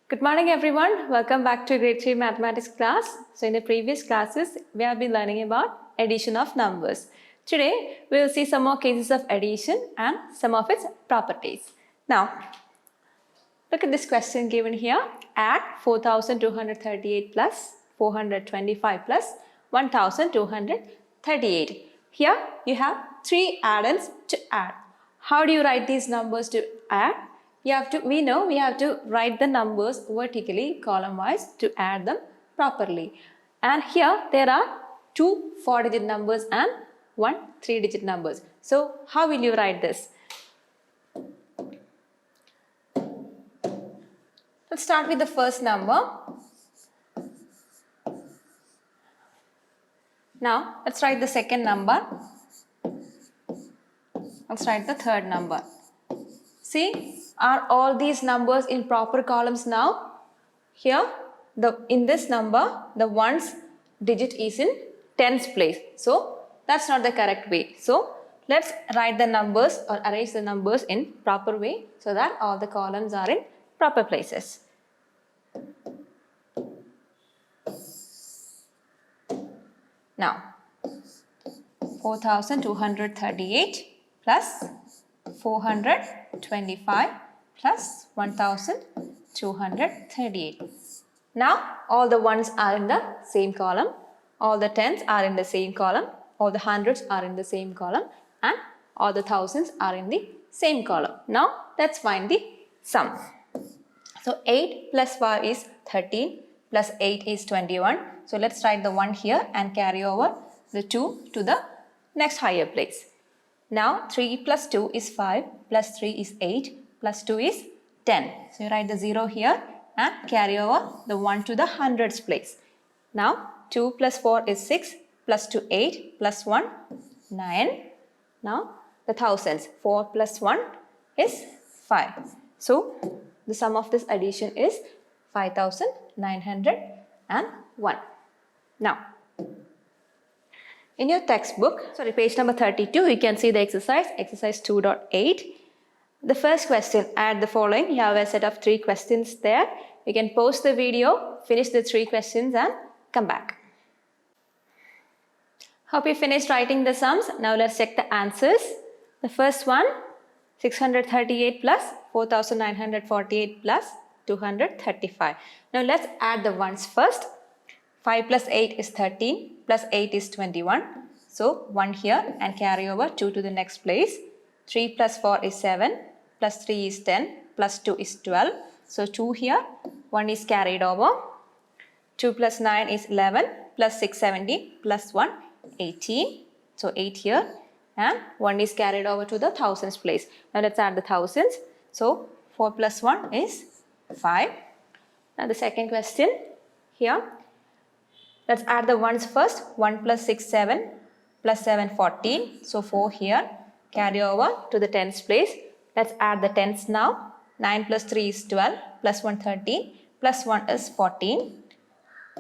Good morning everyone. Welcome back to grade 3 mathematics class. So in the previous classes, we have been learning about addition of numbers. Today, we will see some more cases of addition and some of its properties. Now, look at this question given here. Add 4238 plus 425 plus 1238. Here you have three add-ins to add. How do you write these numbers to add? We know we have to write the numbers vertically, column wise, to add them properly. And here there are two 4-digit numbers and one 3-digit numbers. So how will you write this? Let's start with the first number. Now let's write the second number. Let's write the third number. See, are all these numbers in proper columns now? Here, in this number, the ones digit is in tens place. So, that's not the correct way. So, let's write the numbers or arrange the numbers in proper way so that all the columns are in proper places. Now, 4238 plus 425 plus 1238. Now all the ones are in the same column, all the tens are in the same column, all the hundreds are in the same column, and all the thousands are in the same column. Now let's find the sum. So 8 plus 5 is 13 plus 8 is 21. So let's write the 1 here and carry over the 2 to the next higher place. Now 3 plus 2 is 5 plus 3 is 8 plus 2 is 10. So you write the 0 here and carry over the 1 to the hundreds place. Now 2 plus 4 is 6 plus 2 8 plus 1 9. Now the thousands, 4 plus 1 is 5. So the sum of this addition is 5901. Now in your textbook, page number 32, you can see the exercise 2.8. The first question, add the following. You have a set of 3 questions there. You can pause the video, finish the 3 questions and come back. Hope you finished writing the sums. Now let's check the answers. The first one, 638 plus 4948 plus 235. Now let's add the ones first. 5 plus 8 is 13 plus 8 is 21. So 1 here and carry over 2 to the next place. 3 plus 4 is 7 plus 3 is 10 plus 2 is 12. So 2 here, 1 is carried over. 2 plus 9 is 11 plus 6 17 plus 1 18. So 8 here and 1 is carried over to the thousands place. Now let's add the thousands. So 4 plus 1 is 5. Now the second question here. Let's add the ones first. 1 plus 6, 7 plus 7, 14. So 4 here. Carry over to the tens place. Let's add the tens now. 9 plus 3 is 12 plus 1, 13 plus 1 is 14.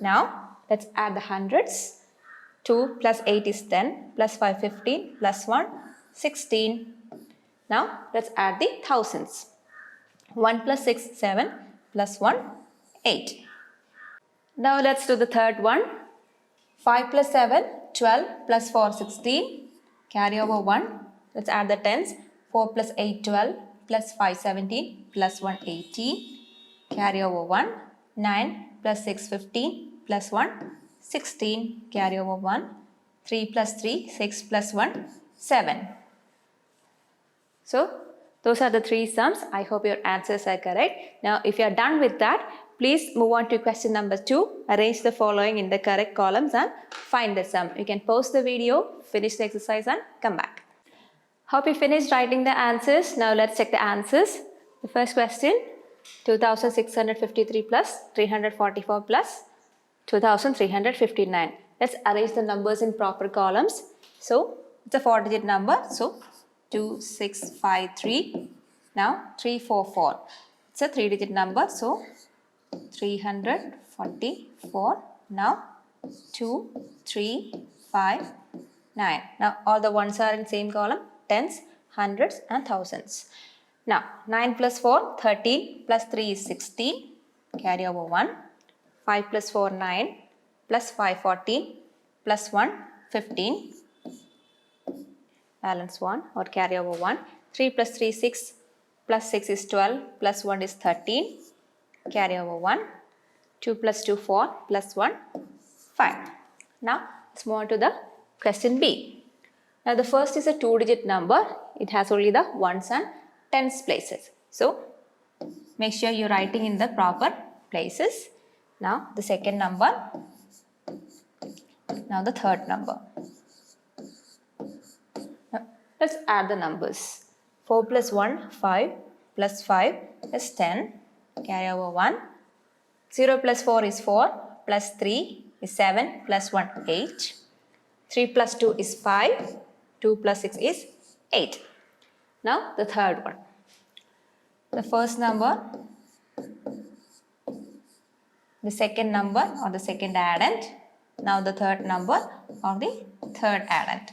Now let's add the hundreds. 2 plus 8 is 10 plus 5, 15 plus 1, 16. Now let's add the thousands. 1 plus 6, 7 plus 1, 8. Now let's do the third one. 5 plus 7, 12 plus 4, 16. Carry over 1. Let's add the tens. 4 plus 8, 12 plus 5, 17 plus 1, 18. Carry over 1. 9 plus 6, 15 plus 1, 16. Carry over 1. 3 plus 3, 6 plus 1, 7. So those are the 3 sums. I hope your answers are correct. Now if you are done with that, please move on to question number 2. Arrange the following in the correct columns and find the sum. You can pause the video, finish the exercise and come back. Hope you finished writing the answers. Now let's check the answers. The first question, 2653 plus 344 plus 2359. Let's arrange the numbers in proper columns. So it's a 4-digit number. So 2653. Now 344. It's a 3-digit number. So 344. Now 2, 3, 5, 9. Now all the ones are in same column. Tens, hundreds and thousands. Now 9 plus 4, 13 plus 3 is 16. carry over 1. 5 plus 4, 9, plus 5, 14, plus 1, 15, balance 1 or carry over 1. 3 plus 3, 6, plus 6 is 12, plus 1 is 13, carry over 1. 2 plus 2, 4, plus 1, 5. Now, let's move on to the question B. Now, the first is a 2-digit number. It has only the ones and tens places. So, make sure you're writing in the proper places. Now, the second number. Now, the third number. Now, let's add the numbers. 4 plus 1, 5, plus 5 is 10, carry over 1. 0 plus 4 is 4, plus 3 is 7, plus 1, 8. 3 plus 2 is 5, 2 plus 6 is 8. Now, the third one. The first number, the second number or the second addend. Now, the third number or the third addend.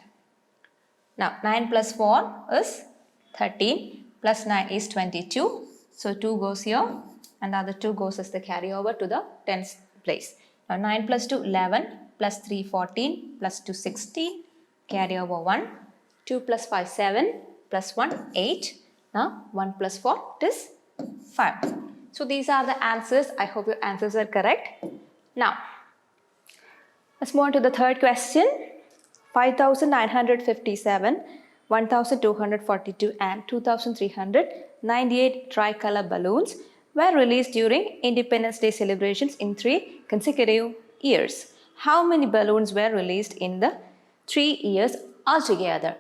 Now, 9 plus 4 is 13, plus 9 is 22. So, 2 goes here and the other 2 goes as the carryover to the tens place. Now, 9 plus 2, 11, plus 3, 14, plus 2, 16, carry over 1. 2 plus 5, 7, plus 1, 8. Now, 1 plus 4 is 5. So, these are the answers. I hope your answers are correct. Now, let's move on to the third question. 5,957, 1,242 and 2,398 tricolor balloons were released during Independence Day celebrations in 3 consecutive years. How many balloons were released in the 3 years altogether?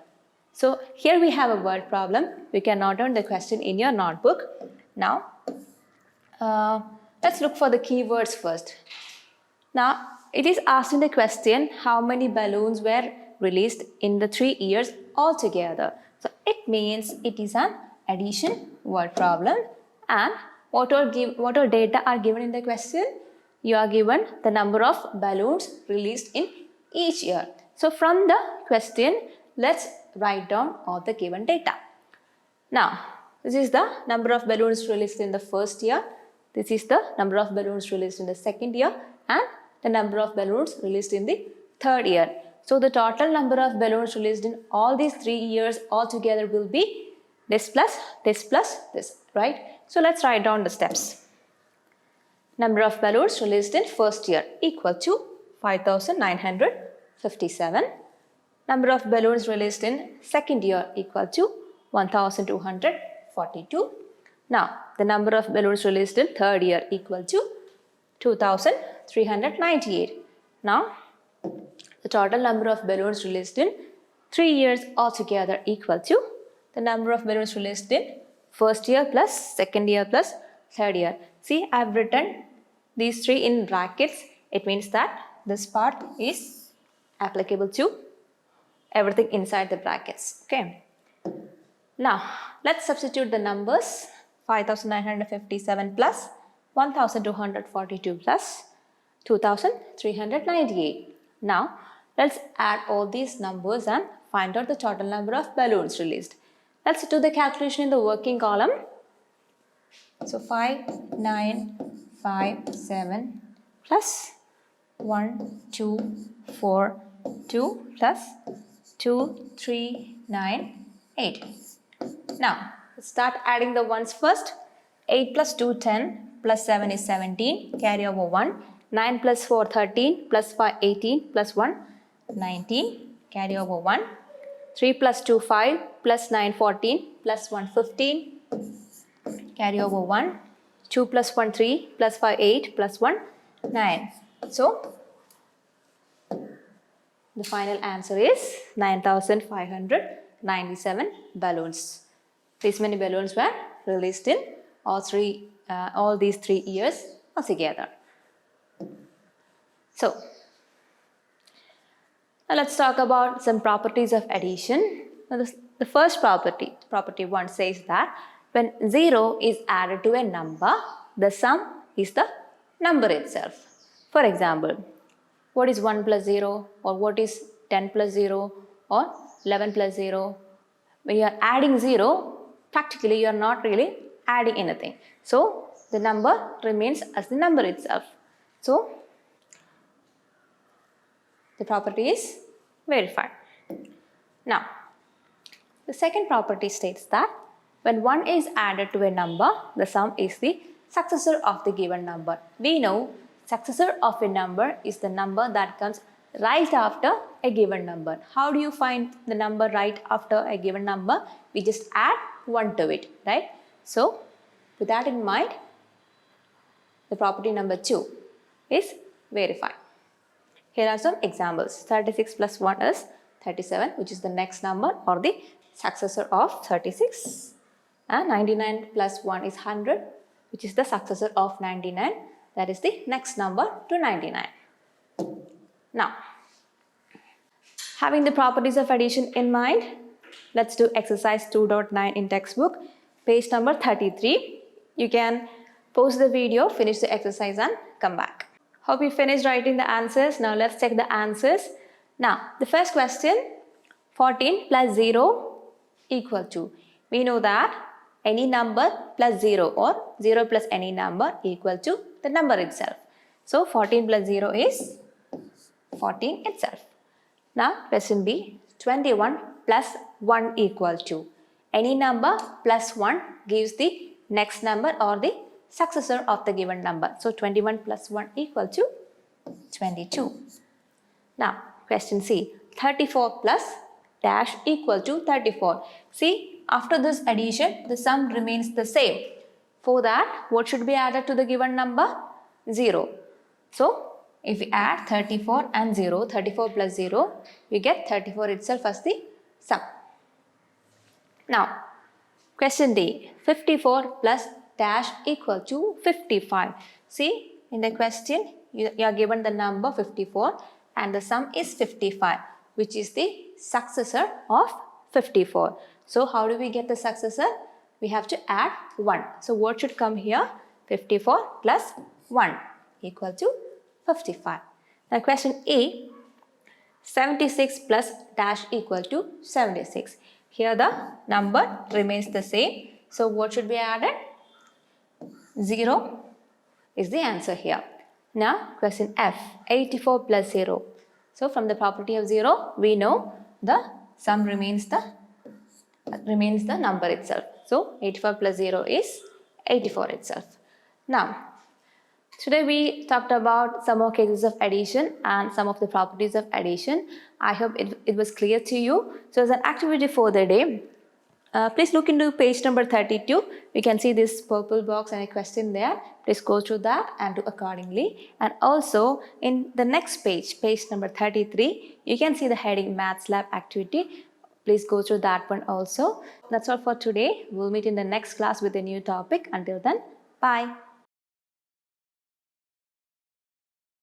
So, here we have a word problem. We can note down the question in your notebook. Now, let's look for the keywords first. Now, it is asked in the question how many balloons were released in the 3 years altogether. So, it means it is an addition word problem. And what all data are given in the question? You are given the number of balloons released in each year. So, from the question, let's write down all the given data. Now, this is the number of balloons released in the first year. This is the number of balloons released in the second year and the number of balloons released in the third year. So, the total number of balloons released in all these 3 years altogether will be this plus this plus this, right? So, let's write down the steps. Number of balloons released in first year equal to 5,957. Number of balloons released in second year equal to 1,242. Now, the number of balloons released in third year equal to 2,398. Now, the total number of balloons released in 3 years altogether equal to the number of balloons released in first year plus second year plus third year. See, I have written these 3 in brackets. It means that this part is applicable to everything inside the brackets. Okay. Now, let's substitute the numbers. 5,957 plus 1,242 plus 2,398. Now, let's add all these numbers and find out the total number of balloons released. Let's do the calculation in the working column. So, 5,957 plus 1,242 plus 2,398. Now, let's start adding the ones first. 8 plus 2, 10, plus 7 is 17, carry over 1. 9 plus 4, 13, plus 5, 18, plus 1, 19, carry over 1. 3 plus 2, 5, plus 9, 14, plus 1, 15, carry over 1. 2 plus 1, 3, plus 5, 8, plus 1, 9. So, the final answer is 9,597 balloons. These many balloons were released in all these 3 years altogether. So, now let's talk about some properties of addition. Now the first property 1 says that when 0 is added to a number, the sum is the number itself. For example, what is 1 plus 0 or what is 10 plus 0 or 11 plus 0? When you are adding 0, practically you are not really adding anything. So, the number remains as the number itself. So, the property is verified. Now, the second property states that when 1 is added to a number, the sum is the successor of the given number. We know successor of a number is the number that comes right after a given number. How do you find the number right after a given number? We just add 1 to it, right? So, with that in mind, the property number 2 is verified. Here are some examples. 36 plus 1 is 37, which is the next number or the successor of 36. And 99 plus 1 is 100, which is the successor of 99. That is the next number to 99. Now, having the properties of addition in mind, let's do exercise 2.9 in textbook, page number 33. You can pause the video, finish the exercise and come back. Hope you finished writing the answers. Now let's check the answers. Now, the first question, 14 plus 0 equal to. We know that any number plus 0 or 0 plus any number equal to the number itself. So, 14 plus 0 is 14 itself. Now, question B, 21 plus 1 equal to. Any number plus 1 gives the next number or the successor of the given number. So, 21 plus 1 equal to 22. Now, question C, 34 plus dash equal to 34. See, after this addition, the sum remains the same. For that, what should be added to the given number? 0. So, if we add 34 and 0, 34 plus 0, we get 34 itself as the sum. Now, question D, 54 plus dash equal to 55. See, in the question, you are given the number 54 and the sum is 55, which is the successor of 54. So, how do we get the successor? We have to add 1. So, what should come here? 54 plus 1 equal to 55. Now, question A, 76 plus dash equal to 76. Here the number remains the same. So, what should be added? 0 is the answer here. Now, question F, 84 plus 0. So, from the property of 0, we know the sum remains the number itself. So, 84 plus 0 is 84 itself. Now, today we talked about some more cases of addition and some of the properties of addition. I hope it was clear to you. So, as an activity for the day, please look into page number 32. We can see this purple box and a question there. Please go through that and do accordingly. And also in the next page, page number 33, you can see the heading Maths Lab activity. Please go through that one also. That's all for today. We'll meet in the next class with a new topic. Until then, bye.